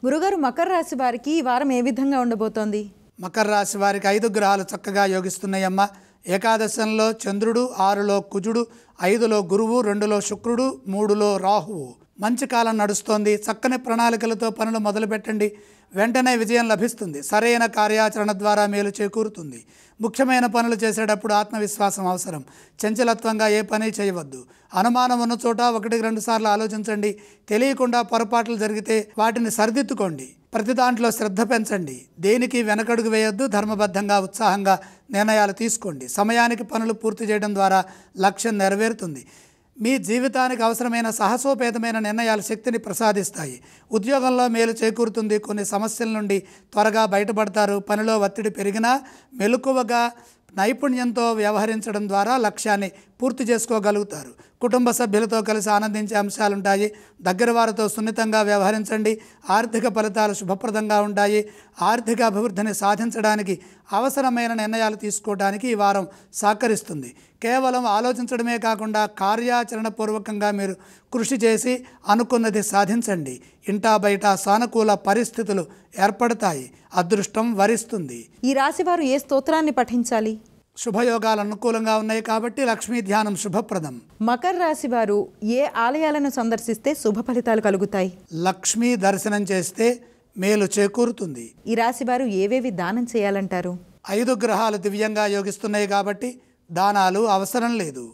గురుగారు, మకర రాశి వారికి ఈ వారం ఏ విధంగా ఉండబోతోంది? మకర రాశి వారికి 5 గ్రహాలు చక్కగా యోగిస్తున్నాయమ్మ. ఏకాదశంలో చంద్రుడు, 6లో కుజుడు, 5లో గురువు, 2లో శుక్రుడు, 3లో రాహువు. మంచి కాలం నడుస్తోంది. చక్కని ప్రణాళికలతో పనులు మొదలుపెట్టండి. వెంటనే విజయం లభిస్తుంది. సరైన కార్యాచరణ ద్వారా మేలు చేకూరుతుంది. ముఖ్యమైన పనులు చేసేటప్పుడు ఆత్మవిశ్వాసం అవసరం. చంచలత్వంగా ఏ పని చేయవద్దు. అనుమానం ఉన్న చోట 1-2 సార్లు ఆలోచించండి. తెలియకుండా పొరపాట్లు జరిగితే వాటిని సరిదిద్దుకోండి. ప్రతి దాంట్లో శ్రద్ధ పెంచండి. దేనికి వెనకడుగు వేయొద్దు. ధర్మబద్ధంగా, ఉత్సాహంగా నిర్ణయాలు తీసుకోండి. సమయానికి పనులు పూర్తి చేయడం ద్వారా లక్ష్యం నెరవేరుతుంది. మీ జీవితానికి అవసరమైన సాహసోపేతమైన నిర్ణయాలు శక్తిని ప్రసాదిస్తాయి. ఉద్యోగంలో మేలు చేకూరుతుంది. కొన్ని సమస్యల నుండి త్వరగా బయటపడతారు. పనిలో ఒత్తిడి పెరిగినా మెలకువగా, నైపుణ్యంతో వ్యవహరించడం ద్వారా లక్ష్యాన్ని పూర్తి చేసుకోగలుగుతారు. కుటుంబ సభ్యులతో కలిసి ఆనందించే అంశాలుంటాయి. దగ్గర వారితో సున్నితంగా వ్యవహరించండి. ఆర్థిక ఫలితాలు శుభప్రదంగా ఉంటాయి. ఆర్థిక అభివృద్ధిని సాధించడానికి అవసరమైన నిర్ణయాలు తీసుకోవడానికి ఈ వారం సహకరిస్తుంది. కేవలం ఆలోచించడమే కాకుండా కార్యాచరణ పూర్వకంగా మీరు కృషి చేసి అనుకున్నది సాధించండి. ఇంటా బయట సానుకూల పరిస్థితులు ఏర్పడతాయి. అదృష్టం వరిస్తుంది. ఈ రాశివారు ఏ స్తోత్రాన్ని పఠించాలి? శుభయోగాలు అనుకూలంగా ఉన్నాయి కాబట్టి లక్ష్మీ ధ్యానం శుభప్రదం. మకర రాశి వారు ఏ ఆలయాలను సందర్శిస్తే శుభ ఫలితాలు కలుగుతాయి? లక్ష్మీ దర్శనం చేస్తే మేలు చేకూరుతుంది. ఈ రాశి వారు ఏవేవి దానం చేయాలంటారు? 5 గ్రహాలు దివ్యంగా యోగిస్తున్నాయి కాబట్టి దానాలు అవసరం లేదు.